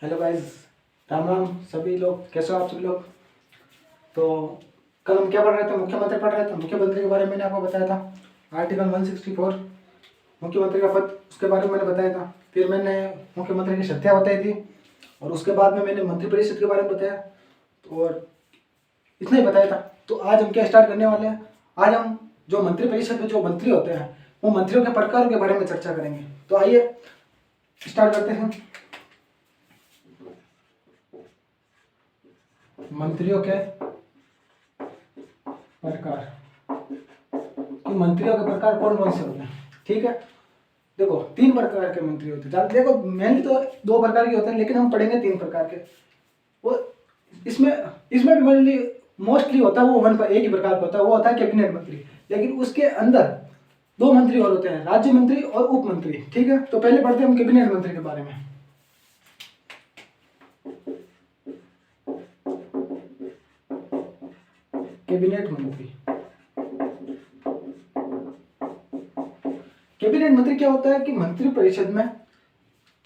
Hello guys, Ram Ram सभी लोग। कैसे हो आप सभी लोग? तो कल हम क्या पढ़ रहे थे? मुख्यमंत्री पढ़ रहे थे। मुख्यमंत्री के बारे में मैंने आपको बताया था। आर्टिकल 164 मुख्यमंत्री का पद, उसके बारे में मैंने बताया था। फिर मैंने मुख्यमंत्री की शक्तियाँ बताई थी और उसके बाद में मैंने मंत्रिपरिषद के बारे में बताया और इतना ही बताया था। तो आज हम क्या स्टार्ट करने वाले हैं? आज हम जो मंत्रिपरिषद में जो मंत्री होते हैं वो मंत्रियों के प्रकारों के बारे में चर्चा करेंगे। तो आइए स्टार्ट करते हैं। मंत्रियों के प्रकार कि मंत्रियों के प्रकार कौन कौन से होते हैं। ठीक है, देखो 3 प्रकार के मंत्री होते हैं। देखो मेनली तो 2 प्रकार के होते हैं, लेकिन हम पढ़ेंगे 3 प्रकार के। वो इसमें इसमें भी मेनली मोस्टली होता है वो एक ही प्रकार का होता है, वो होता है कैबिनेट मंत्री। लेकिन उसके अंदर 2 मंत्री और होते हैं, राज्य मंत्री और उप मंत्री। ठीक है, तो पहले पढ़ते हैं हम कैबिनेट मंत्री के बारे में। कैबिनेट मंत्री, कैबिनेट मंत्री क्या होता है कि मंत्री परिषद में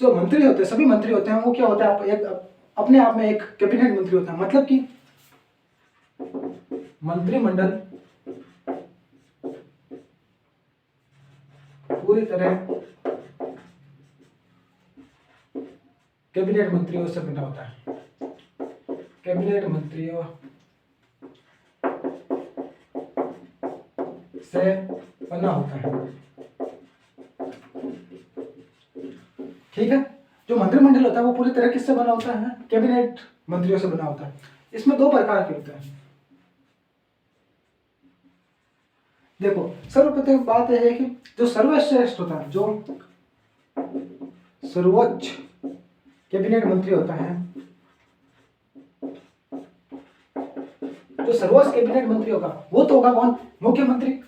जो मंत्री होते हैं, सभी मंत्री होते हैं, वो क्या होता है, अपने आप में एक कैबिनेट मंत्री होता है। मतलब कि मंत्रिमंडल पूरी तरह कैबिनेट मंत्रियों से बना होता है। कैबिनेट मंत्रियों से बना होता है। ठीक है, जो मंत्रिमंडल होता है वो पूरी तरह किससे बना होता है? कैबिनेट मंत्रियों से बना होता है। इसमें 2 प्रकार के होते हैं। देखो सर्वप्रथम बात यह है कि जो सर्वश्रेष्ठ होता है, जो सर्वोच्च कैबिनेट मंत्री होता है, जो सर्वोच्च कैबिनेट मंत्री होगा वो तो होगा कौन? मुख्यमंत्री।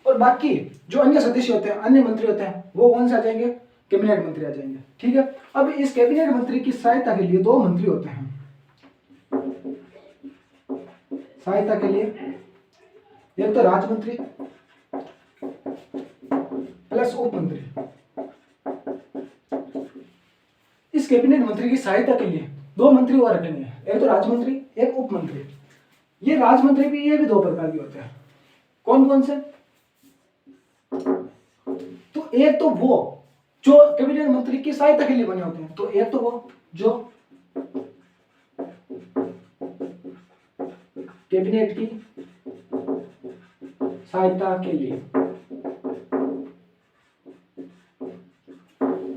और बाकी जो अन्य सदस्य होते हैं, अन्य मंत्री होते हैं, वो कौन से आ जाएंगे? कैबिनेट मंत्री आ जाएंगे। ठीक है, अब इस कैबिनेट मंत्री की सहायता के लिए 2 मंत्री होते हैं। सहायता के लिए एक तो राज्य मंत्री प्लस उप मंत्री। इस कैबिनेट मंत्री की सहायता के लिए 2 मंत्री और रखेंगे, एक तो राज्य मंत्री, एक उप मंत्री। ये राज्य मंत्री भी, ये भी 2 प्रकार के होते हैं। कौन कौन से? तो एक तो वो जो कैबिनेट मंत्री की सहायता के लिए बने होते हैं, तो एक तो वो जो कैबिनेट की सहायता के लिए।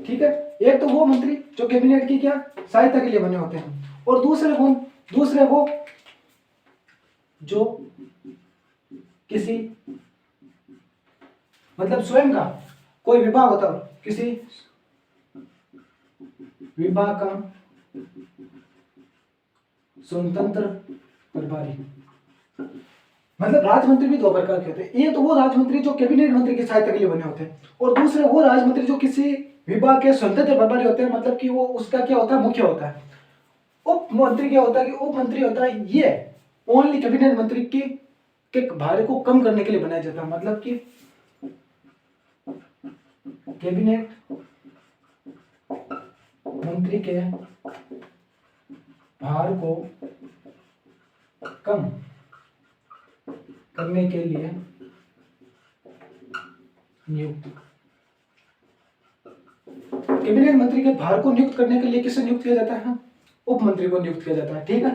ठीक है, एक तो वो मंत्री जो कैबिनेट की क्या सहायता के लिए बने होते हैं, और दूसरे कौन? दूसरे वो जो किसी मतलब स्वयं का कोई विभाग होता है, किसी विभाग का स्वतंत्र प्रभारी। मतलब राजमंत्री भी 2 प्रकार के होते हैं। ये तो वो राजमंत्री जो कैबिनेट मंत्री की सहायता के लिए बने होते हैं, और दूसरे वो राजमंत्री जो किसी विभाग के स्वतंत्र प्रभारी होते हैं। मतलब कि वो उसका क्या होता है? मुख्य होता है। उप मंत्री क्या होता है कि उप मंत्री होता है, ये ओनली कैबिनेट मंत्री की के भार को कम करने के लिए बनाया जाता है। मतलब कि कैबिनेट मंत्री के भार को कम करने के लिए नियुक्त। कैबिनेट मंत्री के भार को नियुक्त करने के लिए किसे नियुक्त किया जाता है? उप मंत्री को नियुक्त किया जाता है। ठीक है,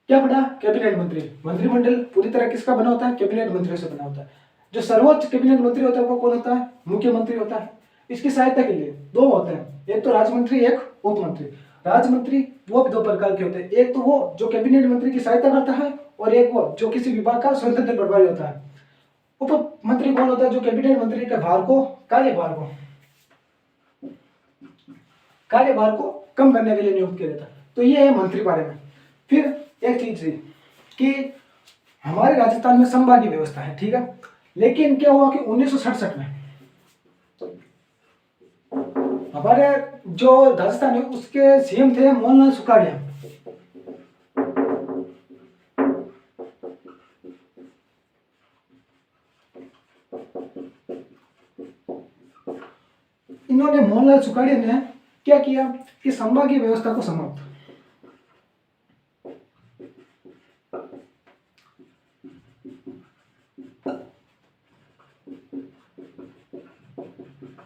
क्या पढ़ा? कैबिनेट मंत्री। मंत्रिमंडल पूरी तरह किसका बना होता है? कैबिनेट मंत्री से बना होता है। जो सर्वोच्च कैबिनेट मंत्री होता है वो कौन होता है? मुख्यमंत्री होता है। इसकी सहायता के लिए 2 होते हैं, एक तो राज्य मंत्री, एक उप मंत्री। राज्य मंत्री वो भी 2 प्रकार के होते हैं, एक तो वो जो कैबिनेट मंत्री की सहायता करता है, और एक वो जो किसी विभाग का स्वतंत्र प्रभारी होता है। उप मंत्री कौन होता है? जो कैबिनेट मंत्री के भार को कार्यभार को कम करने के लिए नियुक्त किया जाता है। तो ये है मंत्री बारे में। फिर एक चीज थी कि हमारे राजस्थान में संभागीय व्यवस्था है। ठीक है, लेकिन क्या हुआ कि 1967 में हमारे जो राजस्थान है उसके सीएम थे मोहनलाल सुखाड़िया। इन्होंने मोहनलाल सुखाड़िया ने क्या किया कि संभागीय व्यवस्था को समाप्त,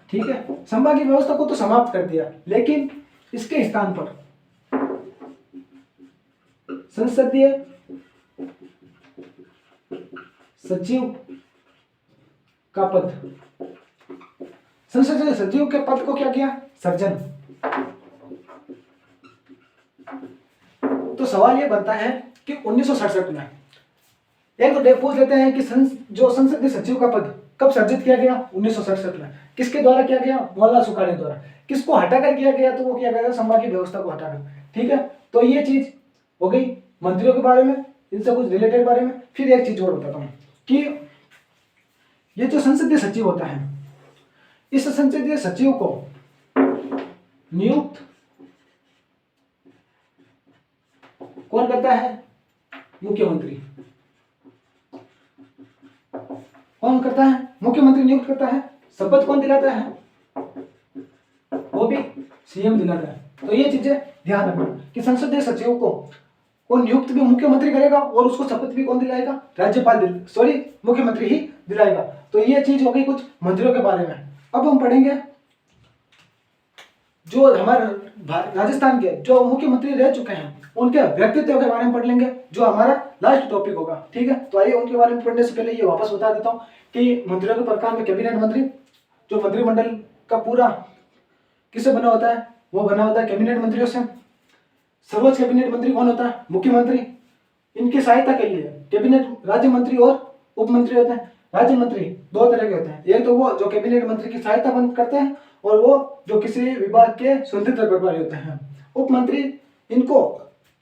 ठीक है, संभागीय व्यवस्था को तो समाप्त कर दिया, लेकिन इसके स्थान पर संसदीय सचिव का पद, संसदीय सचिव के पद को क्या किया, सृजन। तो सवाल ये बनता है कि 1967 में एक तो पूछ लेते हैं कि जो संसदीय सचिव का पद कब सर्जित किया गया, 1967 में। किसके द्वारा किया गया, मोहनलाल सुखाड़िया द्वारा। किसको हटाकर किया गया, तो वो किया गया संभागीय व्यवस्था को हटाकर, ठीक है। तो ये चीज हो गई मंत्रियों के बारे में, इनसे कुछ रिलेटेड बारे में। फिर एक चीज और बताता हूं कि ये जो संसदीय सचिव होता है, इस संसदीय सचिव को नियुक्त कौन करता है, मुख्यमंत्री। कौन करता है, मुख्यमंत्री नियुक्त करता है। शपथ कौन दिलाता है, वो भी सीएम दिलाता है। तो ये चीजें ध्यान रखना कि संसदीय सचिव को नियुक्त भी मुख्यमंत्री करेगा और उसको शपथ भी कौन दिलाएगा, राज्यपाल मुख्यमंत्री ही दिलाएगा। तो ये चीज हो गई कुछ मंत्रियों के बारे में। अब हम पढ़ेंगे जो हमारे राजस्थान के जो मुख्यमंत्री रह चुके हैं उनके व्यक्तित्व के बारे में पढ़ लेंगे, जो हमारा लास्ट टॉपिक होगा, ठीक है। तो आइए उनके बारे में पढ़ने से पहले ये वापस बता देता हूँ कि मंत्रियों के प्रकार में कैबिनेट मंत्री, जो मंत्रिमंडल का पूरा किससे बना होता है, वो बना होता है कैबिनेट मंत्रियों से। सर्वोच्च कैबिनेट मंत्री कौन होता है, मुख्यमंत्री। इनकी सहायता के लिए कैबिनेट राज्य मंत्री और उप मंत्री होते हैं। राज्य मंत्री दो तरह के होते हैं, एक तो वो जो कैबिनेट मंत्री की सहायता बंद करते हैं, और वो जो किसी विभाग के स्वतंत्र प्रभारी होते हैं। उप मंत्री, इनको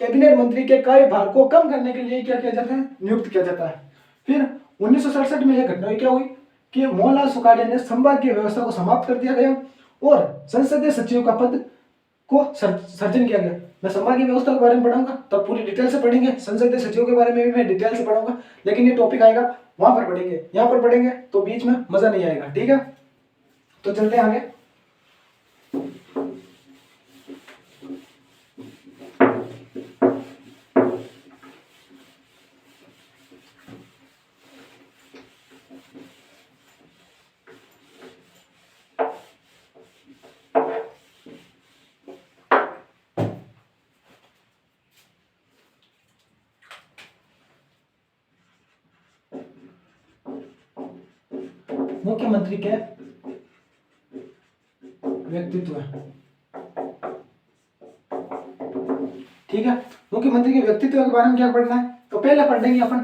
कैबिनेट मंत्री के कार्यभार को कम करने के लिए क्या किया जाता है, नियुक्त किया जाता है। फिर 1967 में यह घटना क्या हुई कि मोहनलाल सुखाड़िया ने संभागीय व्यवस्था को समाप्त कर दिया गया और संसदीय सचिव का पद को सर्जन किया गया। मैं संभागीय व्यवस्था के बारे में पढ़ाऊंगा, तब पूरी डिटेल से पढ़ेंगे। संसदीय सचिव के बारे में भी मैं डिटेल से पढ़ाऊंगा, लेकिन ये टॉपिक आएगा वहां पर पढ़ेंगे, यहाँ पर पढ़ेंगे तो बीच में मजा नहीं आएगा, ठीक है। तो चलते हैं आगे। मुख्यमंत्री के व्यक्तित्व, ठीक है। मुख्यमंत्री के व्यक्तित्व के बारे में क्या पढ़ना है, तो पहले पढ़ेंगे अपन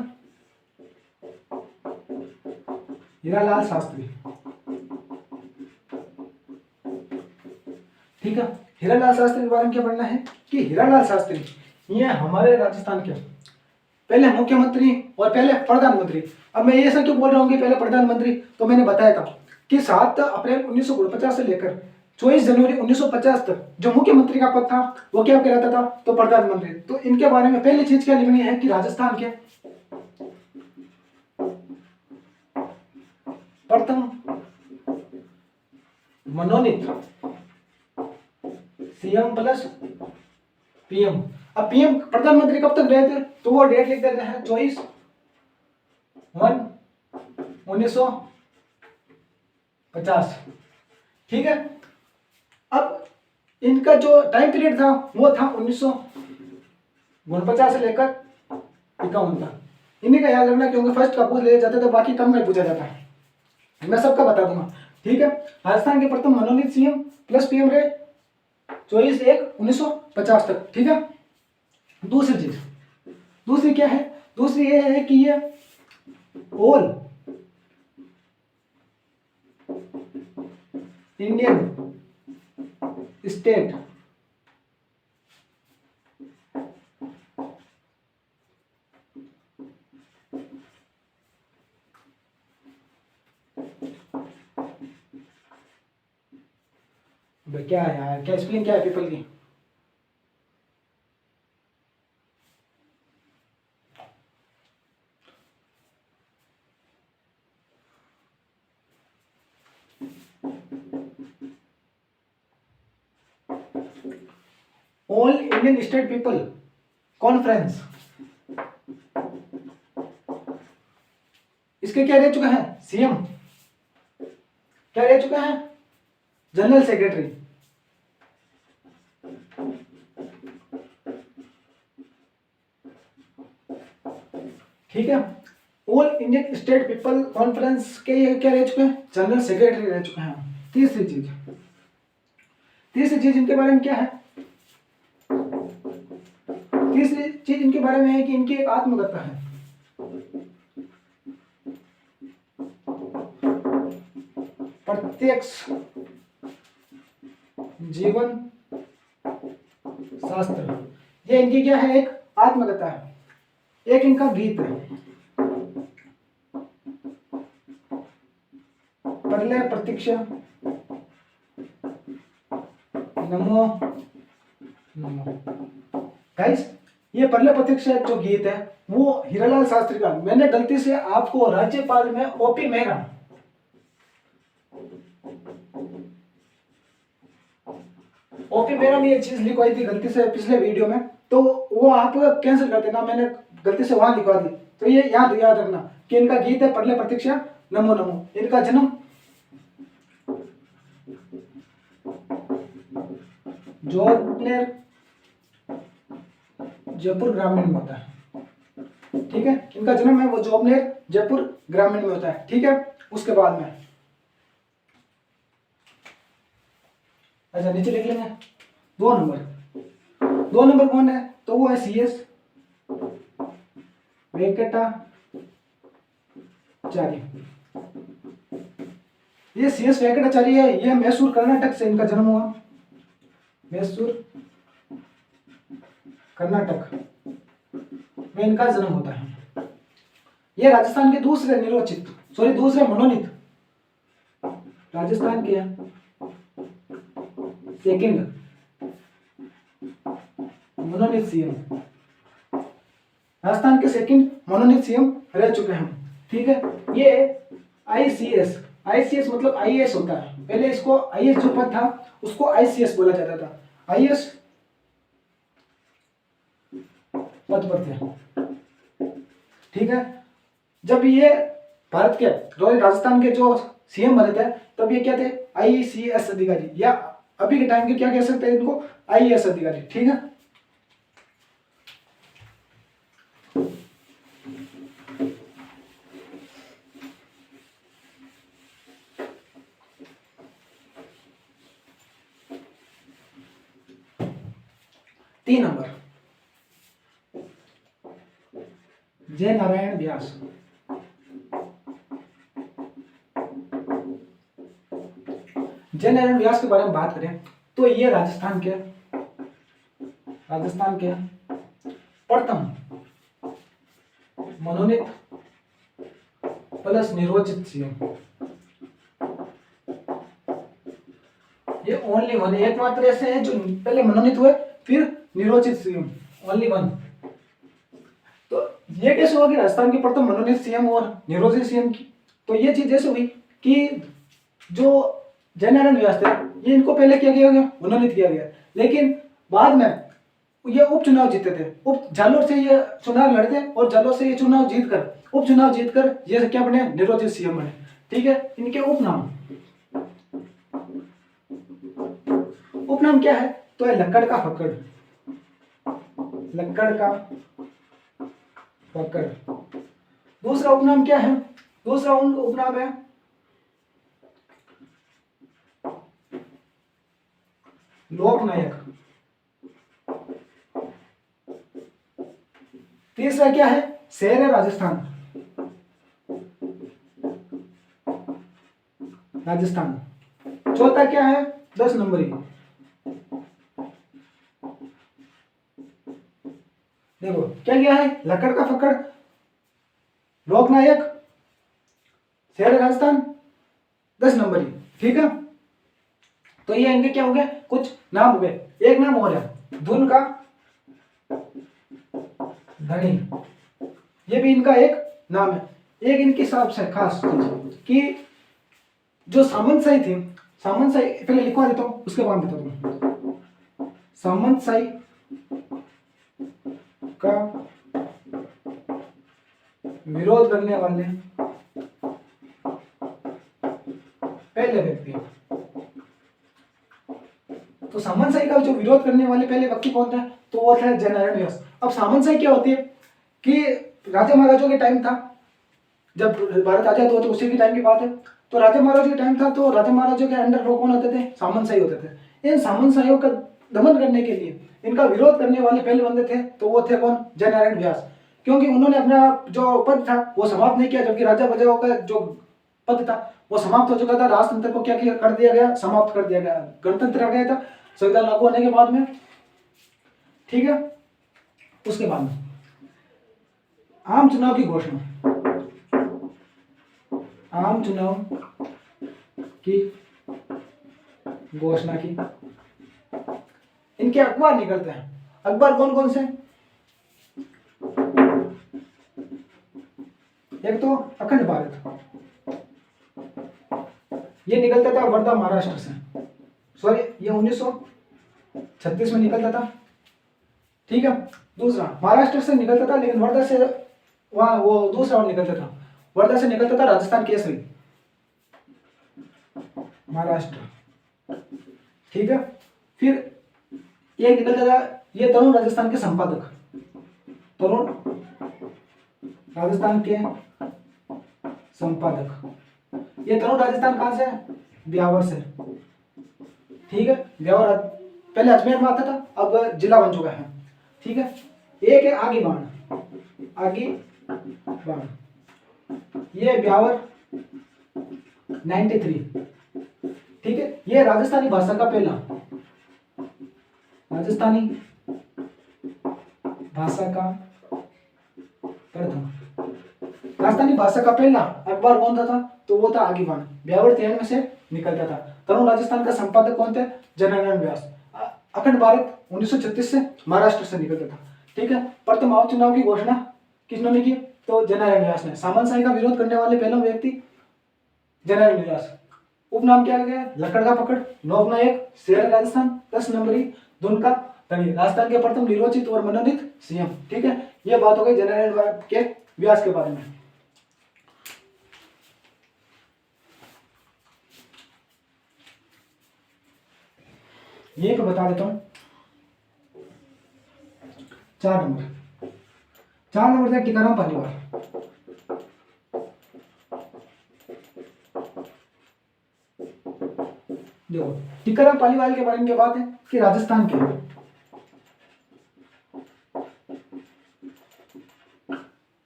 हीरालाल शास्त्री, ठीक है। हीरालाल शास्त्री के बारे में क्या पढ़ना है कि हीरालाल शास्त्री ये हमारे राजस्थान के पहले मुख्यमंत्री और पहले प्रधानमंत्री। अब मैं ये ऐसा क्यों बोल रहा हूँ कि पहले प्रधानमंत्री, तो मैंने बताया था कि 7 अप्रैल 1949 से लेकर 24 जनवरी 1950 तक जो मुख्यमंत्री का पद था वो क्या कहलाता था, तो प्रधानमंत्री। तो इनके बारे में पहली चीज क्या लिखनी है कि राजस्थान के प्रथम मनोनीत सीएम प्लस पीएम। अब पीएम प्रधानमंत्री कब तक रहे थे, तो वो डेट लिख देते हैं 24/1/1950, ठीक है। अब इनका जो टाइम पीरियड था वो था 1949 से लेकर 51 तक। इन्हीं का याद रखना, क्योंकि फर्स्ट का पूछ लिया जाता है तो बाकी कम में पूछा जाता है, मैं सबका बता दूंगा, ठीक है। राजस्थान के प्रथम मनोनीत सीएम प्लस पीएम रहे 24/1/1950 तक, ठीक है। दूसरी चीज, दूसरी क्या है, दूसरी ये है कि ये ऑल इंडियन स्टेट क्या है यार, क्या स्पेलिंग क्या है पीपल की, all Indian state people conference, इसके क्या रह चुके हैं? सीएम। क्या रह चुके हैं? General secretary. ठीक है, all Indian state people conference के ये क्या रह चुके हैं? जनरल सेक्रेटरी रह चुके हैं। तीसरी चीज इनके बारे में क्या है? तीसरी चीज इनके बारे में है कि इनकी एक आत्मकथा है। प्रत्यक्ष जीवन शास्त्र, ये इनकी क्या है? एक आत्मकथा है, एक इनका गीत है। प्रलय प्रतीक्षा नमो नमो। गाइस, ये प्रलय प्रतीक्षा जो गीत है वो हीरालाल शास्त्री का, मैंने गलती से आपको राज्यपाल में ओपी मेहरा, ओपी मेहरा ने ये चीज लिखवाई थी गलती से पिछले वीडियो में, तो वो आप कैंसिल कर देना, मैंने गलती से वहां लिखवा दी। तो ये याद रखना कि इनका गीत है प्रलय प्रतीक्षा नमो नमो। इनका जन्म जोबनेर जयपुर ग्रामीण में होता है। ठीक है, इनका जन्म है वो जोबनेर जयपुर ग्रामीण में होता है। ठीक है, उसके बाद में अच्छा नीचे लिख लेंगे 2 नंबर कौन है? तो वो है CS वेंकटाचार्य। ये CS वेंकटाचार्य है, ये मैसूर कर्नाटक से इनका जन्म हुआ। मैसूर कर्नाटक में इनका जन्म होता है। ये राजस्थान के दूसरे मनोनीत, राजस्थान के सेकंड मनोनीत सीएम, राजस्थान के सेकंड मनोनीत सीएम रह चुके हैं। ठीक है, ये ICS मतलब IAS होता है। पहले इसको IAS जो पद था उसको ICS बोला जाता था। IAS पद पर थे। ठीक है, जब ये भारत के राजस्थान के जो सीएम बने थे तब ये क्या थे? ICS अधिकारी, या अभी के टाइम के क्या कह सकते हैं इनको? IAS अधिकारी। ठीक है, तीन नंबर जय नारायण व्यास। जय नारायण व्यास के बारे में बात करें तो ये राजस्थान के प्रथम मनोनीत प्लस निर्वाचित सीएम। ये ओनली वन, एकमात्र ऐसे हैं जो पहले मनोनीत हुए फिर निर्वाचित सीएम, ओनली वन। तो ये कैसे हुआ कि राजस्थान के प्रथम मनोनीत सीएम और निर्वाचित सीएम की? तो ये चीज ऐसे हुई कि जो जय नारायण व्यास थे ये इनको पहले क्या किया गया? मनोनीत किया गया, लेकिन बाद में ये उपचुनाव जीते थे। जालोर से ये चुनाव लड़ते और जालोर से ये उपचुनाव जीतकर ये क्या बने? निर्वाचित सीएम बने। ठीक है, इनके उपनाम क्या है? तो है लक्कड़ का फक्कड़। दूसरा उपनाम क्या है? दूसरा उपनाम है लोकनायक। तीसरा क्या है? शेर राजस्थान। चौथा क्या है? 10 नंबरी। देखो क्या है? लक्कड़ का फक्कड़, लोकनायक, शेर राजस्थान, 10 नंबरी। ठीक है, तो ये इनके क्या हो गए? कुछ नाम हो गए। एक नाम और है धुन का धनी, ये भी इनका एक नाम है। एक इनके हिसाब से खास चीज कि जो सामंतशाही थी, सामंतशाही पहले लिखवा देता हूं उसके बाद बता दूं। सामंतशाही का विरोध करने वाले पहले व्यक्ति। तो सामंतशाही का जो विरोध करने वाले पहले व्यक्ति कौन था? तो वो था जयनारायण व्यास। अब सामंतशाही क्या होती है कि राजा महाराजों के टाइम था, जब भारत आजाद हुआ तो उसी के टाइम की बात है। तो राजा महाराजों के टाइम था, तो राजा महाराजों के अंडर लोग कौन होते थे? सामंतशाही होते थे। इन सामंतशाहियों का दमन करने के लिए इनका विरोध करने वाले पहले बंदे थे, तो वो थे कौन? जयनारायण व्यास। क्योंकि उन्होंने अपना जो पद था वो समाप्त नहीं किया, जबकि राजा प्रजाओं का जो पद था वो समाप्त हो चुका था। राजतंत्र को क्या किया, कर दिया गया, समाप्त कर दिया गया, गणतंत्र आ गया था संविधान लागू होने के बाद में। ठीक है, उसके बाद में आम चुनाव की घोषणा, आम चुनाव की घोषणा की। इनके अखबार निकलते हैं। अखबार कौन कौन से? एक तो अखंड भारत, ये निकलता था वर्धा महाराष्ट्र से, सॉरी ये 1936 में निकलता था। ठीक है, दूसरा महाराष्ट्र से निकलता था, लेकिन वर्धा से वहां वो दूसरा और निकलता था, वर्धा से निकलता था राजस्थान केसरी, महाराष्ट्र। ठीक है, फिर ये निकलता था, ये तरुण राजस्थान के संपादक, तरुण राजस्थान के संपादक। ये तरुण राजस्थान कहां से? ब्यावर से। ठीक है, ब्यावर पहले अजमेर में आता था, अब जिला बन चुका है। ठीक है, एक है आगे बाण, आगे बाण, ये ब्यावर 93। ठीक है, ये राजस्थानी भाषा का पहला, राजस्थानी भाषा का प्रथम, राजस्थानी भाषा का पहला अखबार कौन सा था? तो वो था आगे बाण, ब्यावर 93 से निकलता था। तरुण राजस्थान का संपादक कौन थे? जयनारायण व्यास। अखंड भारत 1936 से महाराष्ट्र से निकलता था। ठीक है, प्रथम आम चुनाव की घोषणा किसने की? तो जयनारायण व्यास ने। सामंतशाही का विरोध करने वाले पहला व्यक्ति जयनारायण व्यास। उपनाम क्या गया? लकड़ का पकड़, 9 शेर राजस्थान, 10 नंबरी धुन का धनी, राजस्थान के प्रथम निर्वाचित और मनोनीत सीएम। ठीक है, यह बात हो गई जयनारायण के व्यास के बारे में। ये तो बता देता हूं। 4 नंबर था टीकाराम पालीवाल। देखो टीकाराम पालीवाल के बारे में क्या बात है कि राजस्थान के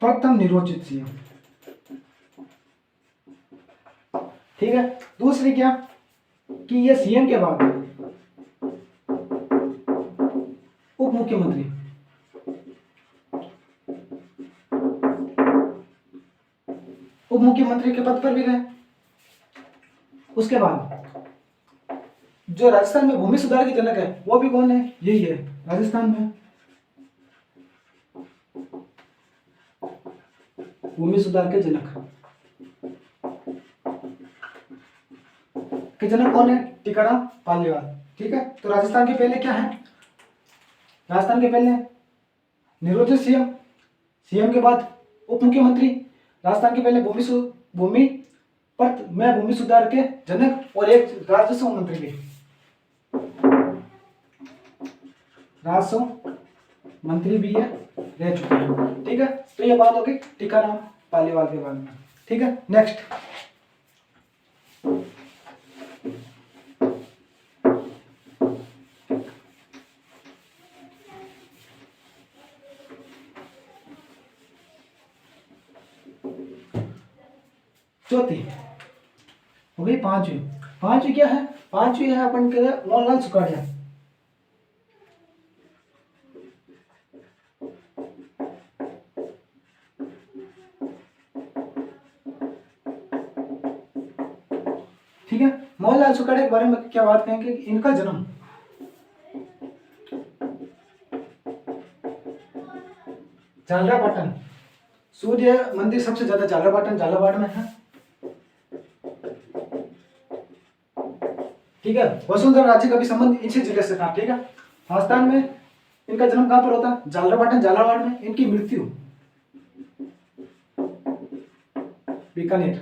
प्रथम निर्वाचित सीएम। ठीक है, दूसरी क्या कि ये सीएम के बाद उप मुख्यमंत्री, उप मुख्यमंत्री के पद पर भी रहे। उसके बाद जो राजस्थान में भूमि सुधार के जनक है वो भी कौन है? यही है, राजस्थान में भूमि सुधार के जनक कौन है? टीकाराम पालीवाल। ठीक है, तो राजस्थान के पहले क्या है? राजस्थान के पहले निर्वाचित सीएम, सीएम के बाद उप मुख्यमंत्री, राजस्थान के पहले भूमि सुधार के जनक और एक राजस्व मंत्री भी, राजस्व मंत्री भी है रह चुके हैं। ठीक है, तो ये बात होगी टीकाराम पालीवाल के बारे में। ठीक है, नेक्स्ट चौथी हो गई। पांचवी क्या है? पांचवी है अपन के मोहनलाल सुखाड़िया। ठीक है, मोहनलाल सुखाड़िया के बारे में क्या बात कहेंगे कि इनका जन्म झालरापाटन, सूर्य मंदिर सबसे ज्यादा झालावाड़ में है। ठीक है, वसुंधरा राज्य का भी संबंध इसी जिले से था। ठीक है, राजस्थान में इनका जन्म कहाँ पर होता है? झालरापाटन झालावाड़ में। इनकी मृत्यु बीकानेर।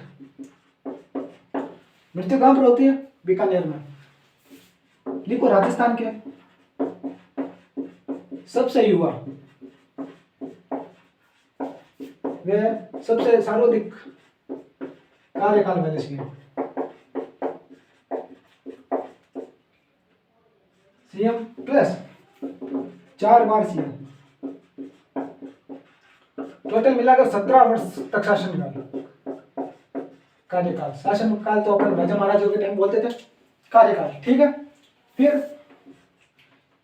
मृत्यु कहाँ पर होती है? बीकानेर में। लिखो राजस्थान के सबसे युवा वे सबसे सर्वाधिक कार्यकाल वाले सीएम प्लस 4 बार सीएम, टोटल मिलाकर 17 वर्ष तक कार्यकाल। शासन काल तो अपन राजा महाराजों के टाइम बोलते थे कार्यकाल, ठीक है। फिर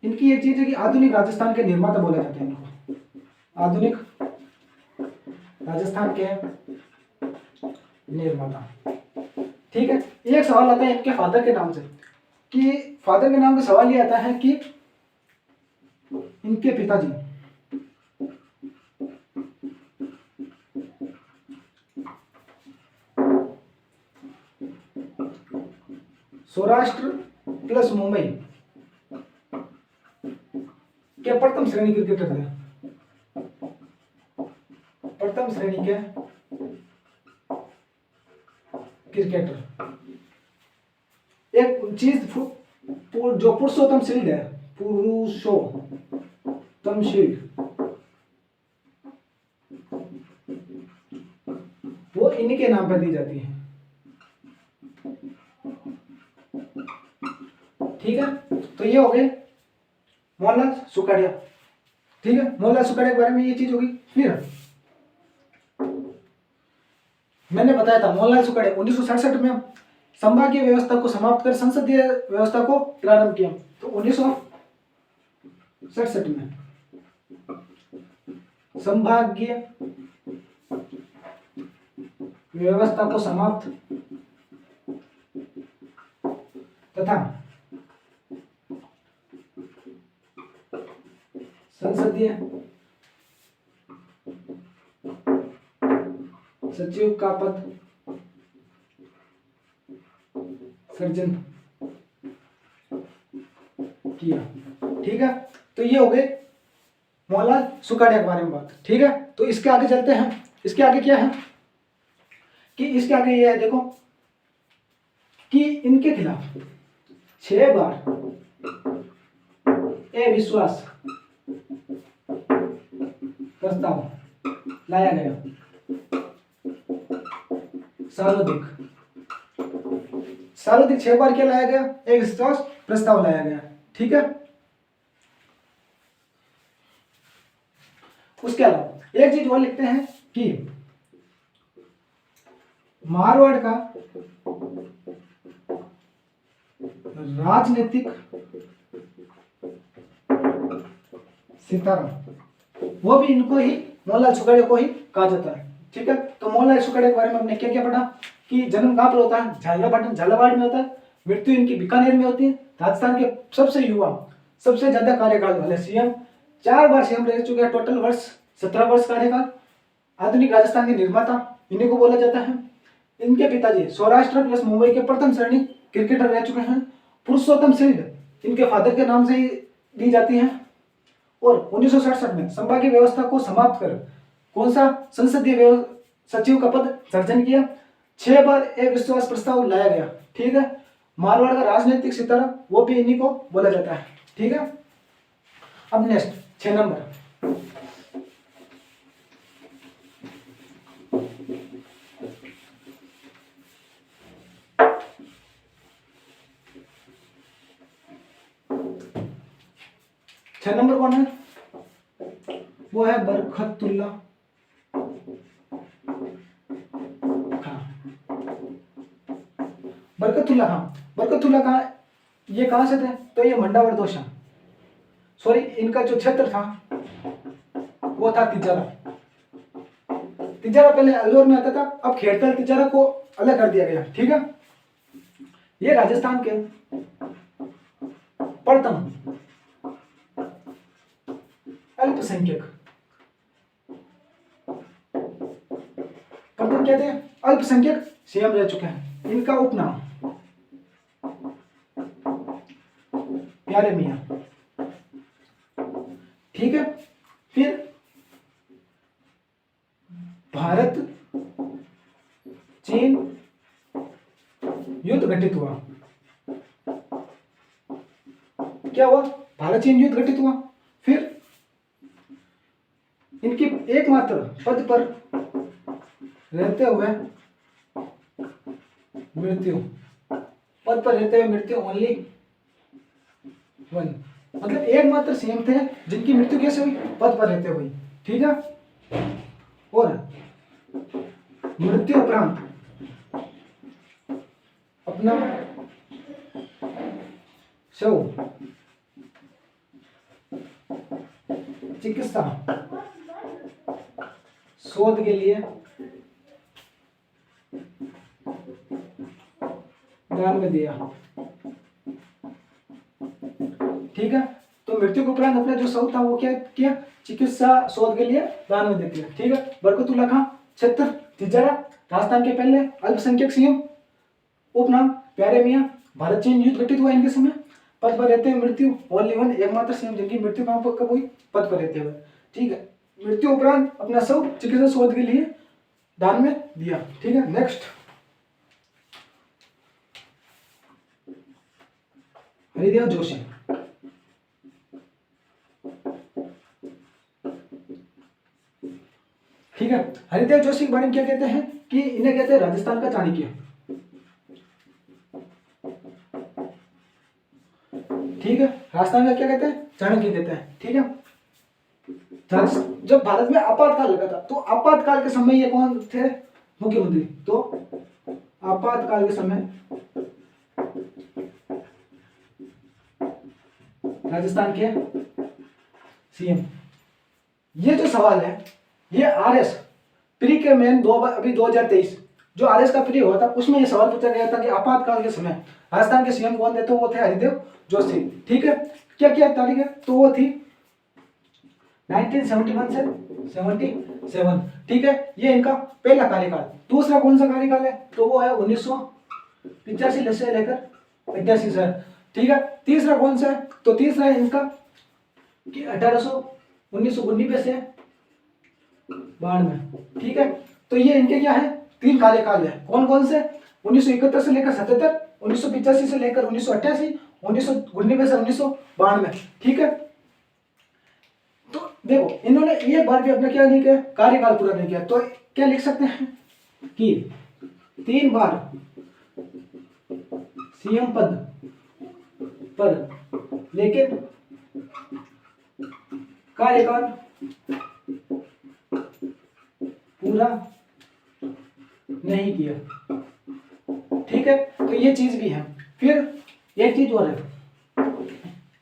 इनकी एक चीज है कि आधुनिक राजस्थान के निर्माता बोला जाता है इनको, आधुनिक राजस्थान के निर्माता, ठीक है। एक सवाल आता है इनके फादर के नाम से, कि फादर के नाम का सवाल ये आता है कि इनके पिताजी सौराष्ट्र प्लस मुंबई के प्रथम श्रेणी क्रिकेटर थे, प्रथम श्रेणी के क्रिकेटर। एक चीज जो पुरुषोत्तम शील्ड है, पुरुषोत्तम शील्ड, वो इन्हीं के नाम पर दी जाती है, ठीक है। तो ये हो गए मोहनलाल सुखाड़िया, ठीक है। मोहनलाल सुखाड़िया के बारे में ये चीज होगी। फिर मैंने बताया था मोहनलाल सुखाड़िया 1967 में संभागीय व्यवस्था को समाप्त कर संसदीय व्यवस्था को प्रारंभ किया। तो 1967 में संभागीय व्यवस्था को समाप्त तथा संसदीय सचिव का पद सर्जन किया, ठीक है। तो ये हो गए मोहनलाल सुखाड़िया के बारे में बात, ठीक है। तो इसके आगे चलते हैं। इसके आगे क्या है कि इसके आगे ये है, देखो कि इनके खिलाफ 6 बार अविश्वास प्रस्ताव लाया गया, सर्वाधिक 6 बार क्या लाया गया? अविश्वास प्रस्ताव लाया गया, ठीक है। उसके अलावा एक चीज और लिखते हैं कि मारवाड़ का राजनीतिक सितारा, वो भी इनको ही, मोहनलाल सुखाड़िया को ही कहा जाता है, ठीक है। तो मोहनलाल सुखाड़िया के बारे में हमने क्या क्या पढ़ा कि जन्म कहाँ पर होता है? झालरापाटन झालावाड़ में होता है। मृत्यु इनकी बीकानेर में होती है। राजस्थान के सबसे युवा, सबसे ज्यादा कार्यकाल वाले सीएम, 4 बार सीएम रह चुके हैं, टोटल वर्ष 17 वर्ष कार्यकाल। आधुनिक राजस्थान के निर्माता इन्हीं को बोला जाता है। इनके पिताजी सौराष्ट्र प्लस मुंबई के प्रथम श्रेणी क्रिकेटर रह चुके हैं। पुरुषोत्तम शील्ड इनके फादर के नाम से ही दी जाती है। और 1967 में संभागीय व्यवस्था को समाप्त कर कौन सा संसदीय सचिव का पद सर्जन किया। 6 बार अविश्वास प्रस्ताव लाया गया, ठीक है। मारवाड़ का राजनीतिक सितारा, वो भी इन्हीं को बोला जाता है, ठीक है। अब नेक्स्ट 6 नंबर, कौन है? वो है बरकतुल्ला खां। बरकतुल्ला खां, बरकतुल्ला खां ये कहां से थे? तो ये मंडावर दोषा, सॉरी, इनका जो क्षेत्र था वो था तिजारा। तिजारा पहले अलवर में आता था, अब खेड़तल तिजारा को अलग कर दिया गया, ठीक है। ये राजस्थान के प्रथम अल्पसंख्यक, प्रथम कहते हैं अल्पसंख्यक सीएम रह चुके हैं। इनका उपनाम प्यारे मियां, ठीक है। फिर भारत चीन युद्ध घटित हुआ। क्या हुआ? भारत चीन युद्ध घटित हुआ। फिर इनकी एकमात्र पद पर रहते हुए मृत्यु, पद पर रहते हुए मृत्यु ओनली वन, मतलब एकमात्र सीएम थे जिनकी मृत्यु कैसे हुई? पद पर रहते हुए। ठीक है। और मृत्यु उपरांत अपना शव चिकित्सा शोध के लिए दान में दिया। ठीक है। तो मृत्यु के उपरांत अपना जो शव था वो क्या किया? चिकित्सा शोध के लिए दान में दे दिया। ठीक है। बरकतुल्ला खां छत्र तिजारा, राजस्थान के पहले अल्पसंख्यक सीएम। उपनाम प्यारे मियां। भारत चीन युद्ध घटित हुआ इनके समय। पद पर रहते हुए मृत्यु ओनली वन, एकमात्र सीएम जिनकी मृत्यु कहां पर कब हुई? पद पर रहते हुए। ठीक है। मृत्यु उपरांत अपना शव चिकित्सा शोध के लिए दान में दिया। ठीक है। नेक्स्ट, हरिदेव जोशी। ठीक है। हरिदेव जोशी के बारे में क्या कहते हैं कि इन्हें कहते हैं राजस्थान का चाणक्य। ठीक है। राजस्थान का क्या कहते हैं? चाणक्य कहते हैं। ठीक है। जब भारत में आपातकाल लगा था तो आपातकाल के समय ये कौन थे मुख्यमंत्री? तो आपातकाल के समय राजस्थान के सीएम। ये जो सवाल है ये आरएस प्री के मेन अभी 2023 जो आरएस का प्री हुआ था उसमें ये सवाल पूछा गया था कि आपातकाल के समय राजस्थान के सीएम कौन थे? तो वो थे हरिदेव जोशी। ठीक है। क्या क्या तारीख है? तो वो थी 1971 से 77। ठीक है। ये इनका पहला कार्यकाल। दूसरा कौन सा कार्यकाल है? तो वो है 1985 से लेकर 88 से। ठीक है। तीसरा कौन सा है? तो तीसरा है इनका कि 1919 से 92। ठीक है। तो ये इनके क्या है? 3 कार्यकाल है। कौन कौन से? 1971 से लेकर 77, 1985 से लेकर 1988, 1919 से 1992। ठीक है। तो देखो इन्होंने एक बार भी अपना क्या नहीं किया? कार्यकाल पूरा नहीं किया। तो क्या लिख सकते हैं कि 3 बार सीएम पद पर लेकिन कार्यकाल पूरा नहीं किया। ठीक है। तो ये चीज भी है। फिर एक चीज और है,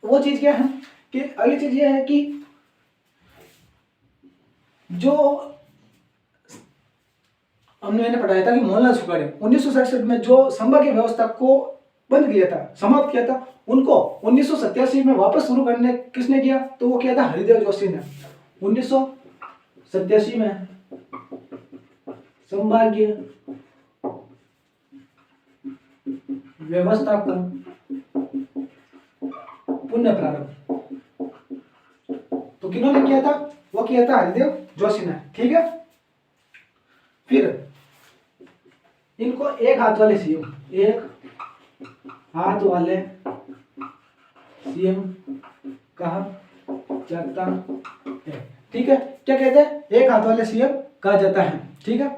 वो चीज क्या है कि अगली चीज ये है कि जो मैंने पढ़ाया था कि मोहनलाल सुखाड़े 1967 में जो संबा की व्यवस्था को बंद किया था, समाप्त किया था, उनको 1987 में वापस शुरू करने किसने किया? तो वो किया था हरिदेव जोशी ने। 1987 में संभागीय व्यवस्था को पुनः प्रारंभ तो किन्होंने किया था? वो किया था हरिदेव जोशी ने। ठीक है। फिर इनको एक हाथ वाले सीएम, एक हाथ वाले सीएम कहा जाता है। ठीक है। क्या कहते हैं? एक हाथ वाले सीएम कहा जाता है। ठीक है।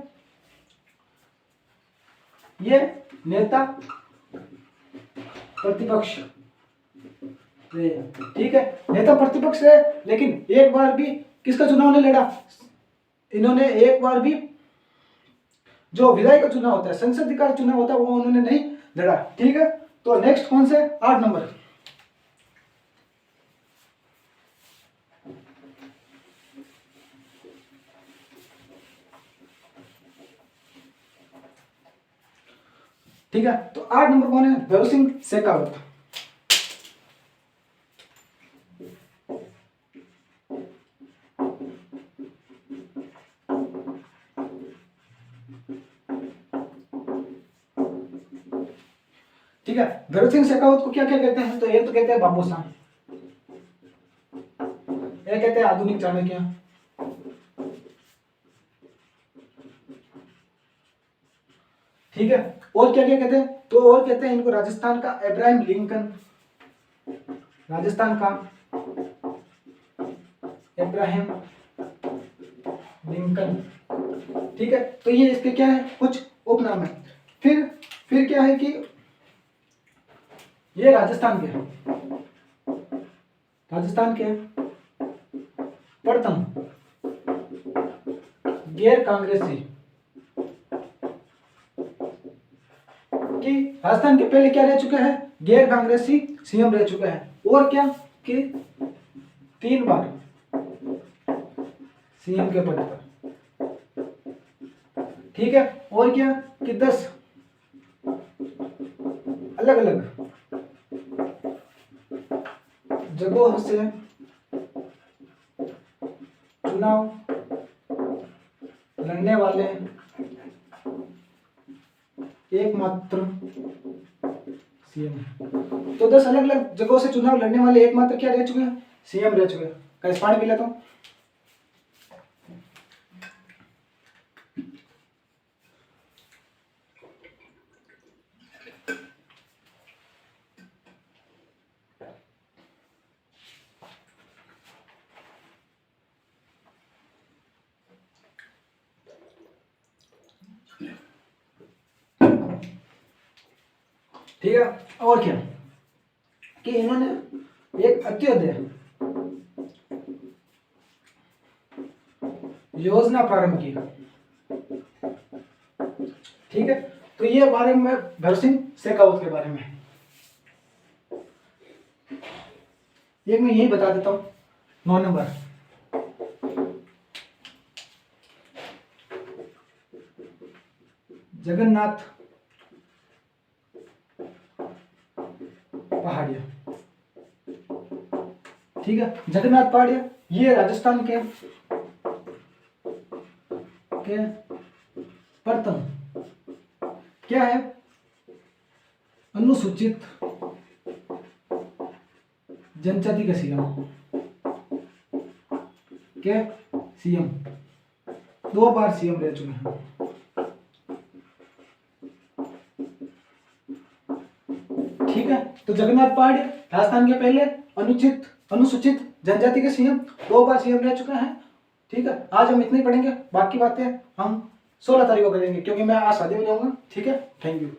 ये नेता प्रतिपक्ष है। ठीक है। नेता प्रतिपक्ष है लेकिन एक बार भी किसका चुनाव नहीं लड़ा? इन्होंने एक बार भी जो विधायक का चुनाव होता है, संसदीय का चुनाव होता है, वो उन्होंने नहीं लड़ा। ठीक है। तो नेक्स्ट कौन से? 8 नंबर। ठीक है। तो 8 नंबर कौन है? भैरव सिंह शेखावत। ठीक है। भैरव सिंह शेखावत को क्या क्या कहते हैं? तो एक तो कहते हैं बाबू शाह, एक कहते आधुनिक चाणक्य। ठीक है, और क्या क्या कहते हैं, तो और कहते हैं इनको राजस्थान का अब्राहम लिंकन, राजस्थान का अब्राहम लिंकन। ठीक है, तो ये इसके क्या है, कुछ उपनाम है। फिर क्या है कि ये राजस्थान के हैं, राजस्थान के प्रथम गैर कांग्रेसी, कि राजस्थान के पहले क्या रह चुके हैं, गैर कांग्रेसी सीएम रह चुके हैं, और क्या कि 3 बार सीएम के पद पर। ठीक है, और क्या कि 10 अलग अलग जगहों से चुनाव लड़ने वाले एकमात्र सीएम। तो 10 अलग अलग जगहों से चुनाव लड़ने वाले एकमात्र क्या रह चुके हैं, सीएम रह चुके हैं। कैसे पानी पी लेता हूं। ठीक है, और क्या कि इन्होंने एक अत्योदय योजना प्रारंभ की। ठीक है, तो ये बारे में भगत सिंह शेखावत के बारे में एक मैं यही बता देता हूं। 9 नंबर, जगन्नाथ पहाड़िया। ठीक है, जगन्नाथ पहाड़िया ये राजस्थान के प्रथम क्या है, अनुसूचित जनजाति के सीएम के सीएम 2 बार सीएम रह चुके हैं। ठीक है, तो जगन्नाथ पहाड़िया राजस्थान के पहले अनुसूचित जनजाति के सीएम 2 बार सीएम रह चुके हैं। ठीक है, आज हम इतने ही पढ़ेंगे, बाकी बातें हम 16 तारीख को करेंगे, क्योंकि मैं आज शादी में जाऊंगा। ठीक है, थैंक यू।